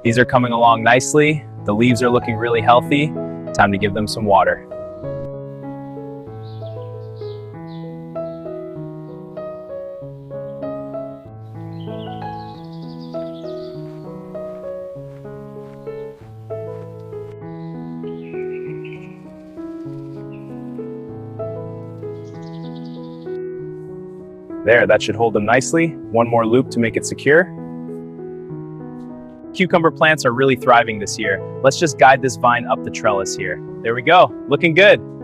These are coming along nicely. The leaves are looking really healthy. Time to give them some water. There, that should hold them nicely. One more loop to make it secure. Cucumber plants are really thriving this year. Let's just guide this vine up the trellis here. There we go, looking good.